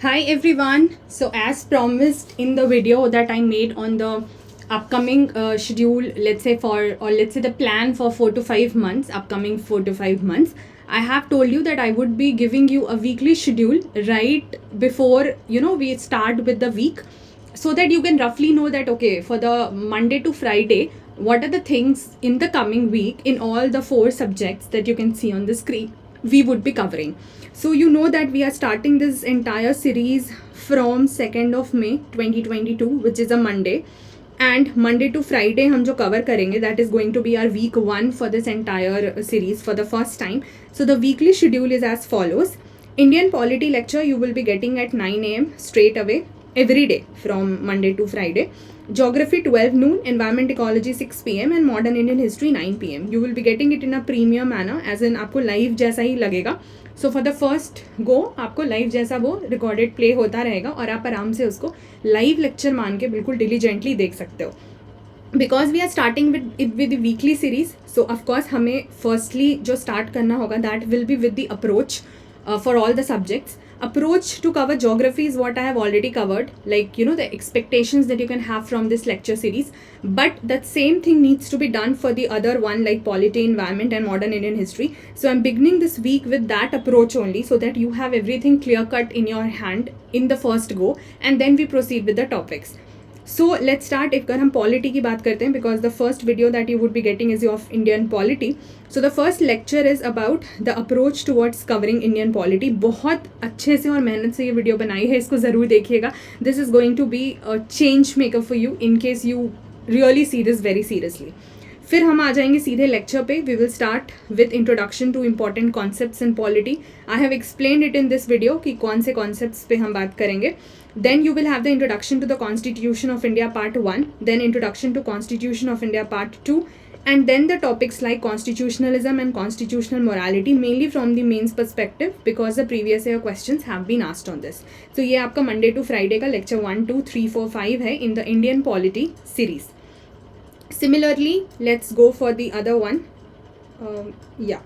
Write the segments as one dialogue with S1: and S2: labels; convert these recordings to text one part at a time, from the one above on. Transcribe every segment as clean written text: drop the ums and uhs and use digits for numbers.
S1: Hi everyone. So as promised in the video that I made on the upcoming schedule, let's say the plan for 4 to 5 months, upcoming 4 to 5 months, I have told you that I would be giving you a weekly schedule right before we start with the week, so that you can roughly know that okay, for the Monday to Friday, what are the things in the coming week in all the four subjects that you can see on the screen we would be covering. So you know that we are starting this entire series from 2nd of May 2022, which is a Monday, and Monday to Friday हम जो cover करेंगे, that is going to be our week 1 for this entire series for the first time. So the weekly schedule is as follows. Indian polity lecture you will be getting at 9 a.m. straight away every day from Monday to Friday. Geography 12 noon, environment ecology 6 p.m. and modern Indian history 9 p.m. You will be getting it in a premium manner, as in आपको live जैसा ही लगेगा. So for the first go आपको live जैसा वो recorded play होता रहेगा और आप आराम से उसको लाइव लेक्चर मान के बिल्कुल डिलीजेंटली देख सकते हो. Because we are starting with weekly series, so of course हमें फर्स्टली जो स्टार्ट करना होगा that will be with the approach for all the subjects. Approach to cover geography is what I have already covered, like the expectations that you can have from this lecture series, but that same thing needs to be done for the other one, like polity, environment and modern Indian history. So I'm beginning this week with that approach only, so that you have everything clear cut in your hand in the first go, and then we proceed with the topics. So let's start. अगर हम polity की बात करते हैं, because the first video that you would be getting is of Indian polity. So the first lecture is about the approach towards covering Indian polity. बहुत अच्छे से और मेहनत से ये वीडियो बनाई है, इसको ज़रूर देखिएगा. This is going to be a change maker for you in case you really see this very seriously. फिर हम आ जाएंगे सीधे लेक्चर पे. We will start with introduction to important concepts in polity. I have explained it in this video कि कौन से concepts पे हम बात करेंगे. Then you will have the introduction to the Constitution of India part 1, then introduction to Constitution of India part 2, and then the topics like constitutionalism and constitutional morality, mainly from the mains perspective, because the previous year questions have been asked on this. So ये आपका Monday to Friday का lecture 1, 2, 3, 4, 5 है in the Indian polity series. Similarly, let's go for the other one. Yeah.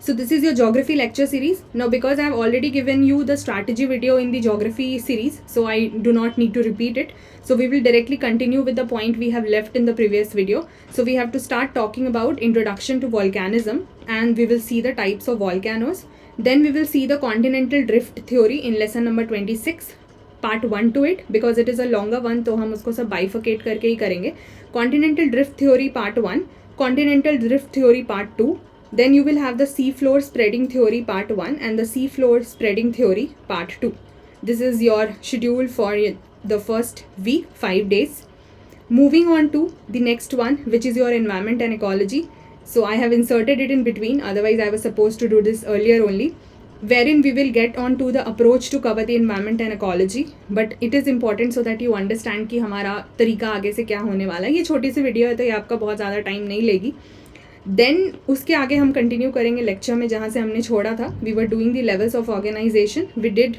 S1: So this is your geography lecture series. Now because I have already given you the strategy video in the geography series, so I do not need to repeat it. So we will directly continue with the point we have left in the previous video. So we have to start talking about introduction to volcanism, and we will see the types of volcanoes. Then we will see the continental drift theory in lesson number 26, part 1 to it, because it is a longer one, तो हम उसको सब bifurcate करके ही करेंगे. Continental drift theory part 1, continental drift theory part 2. Then you will have the sea floor spreading theory part 1 and the sea floor spreading theory part 2. This is your schedule for the first week, 5 days. Moving on to the next one, which is your environment and ecology. So I have inserted it in between, otherwise I was supposed to do this earlier only, wherein we will get on to the approach to cover the environment and ecology. But it is important so that you understand कि हमारा तरीका आगे से क्या होने वाला है. ये छोटी सी वीडियो है तो ये आपका बहुत ज़्यादा टाइम नहीं लेगी. देन उसके आगे हम कंटिन्यू करेंगे लेक्चर में जहाँ से हमने छोड़ा था. We were doing the levels of organisation. We did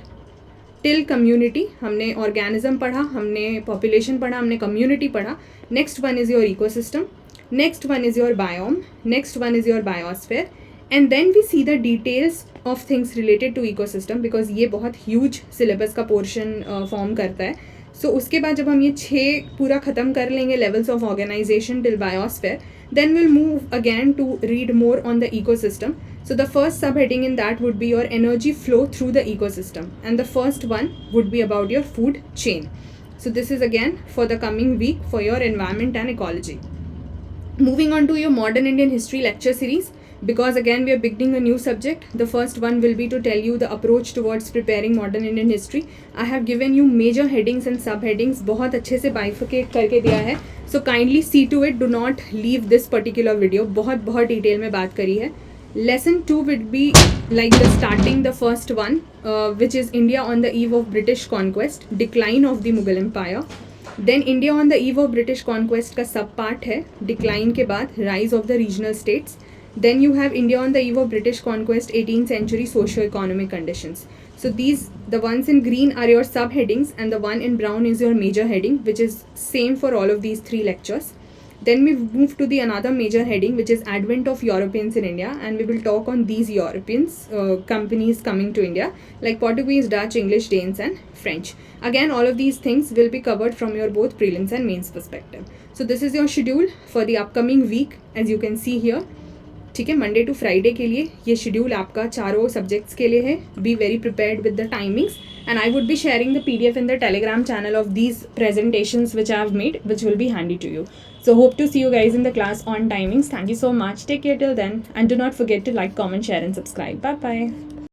S1: till community. हमने ऑर्गेनिज्म पढ़ा, हमने पॉपुलेशन पढ़ा, हमने कम्युनिटी पढ़ा. Next one is your ecosystem, next one is your biome, next one is your biosphere, and then we see the details of things related to ecosystem, because ये बहुत huge syllabus का portion form करता है. सो उसके बाद जब हम ये 6 पूरा ख़त्म कर लेंगे levels of organisation till biosphere, then we'll move again to read more on the ecosystem. So the first subheading in that would be your energy flow through the ecosystem, and the first one would be about your food chain. So this is again for the coming week for your environment and ecology. Moving on to your modern Indian history lecture series, because again we are beginning a new subject. The first one will be to tell you the approach towards preparing modern Indian history. I have given you major headings and subheadings, बहुत अच्छे से bifurcate करके दिया है. So kindly see to it, do not leave this particular video. बहुत detail में बात करी है. Lesson 2 would be like the starting the first one, which is India on the eve of British conquest, decline of the Mughal Empire. Then India on the eve of British conquest का सब part है. Decline के बाद rise of the regional states. Then you have India on the eve of British conquest, 18th century socio-economic conditions. So these, the ones in green are your subheadings, and the one in brown is your major heading, which is same for all of these 3 lectures. Then we move to the another major heading, which is advent of Europeans in India, and we will talk on these Europeans companies coming to India, like Portuguese, Dutch, English, Danes, and French. Again, all of these things will be covered from your both prelims and mains perspective. So this is your schedule for the upcoming week, as you can see here. ठीक है, Monday to Friday के लिए ये schedule आपका चारों subjects के लिए है. Be very prepared with the timings, and I would be sharing the PDF in the Telegram channel of these presentations which I have made, which will be handy to you. So hope to see you guys in the class on timings. Thank you so much. Take care till then, and do not forget to like, comment, share and subscribe. Bye bye.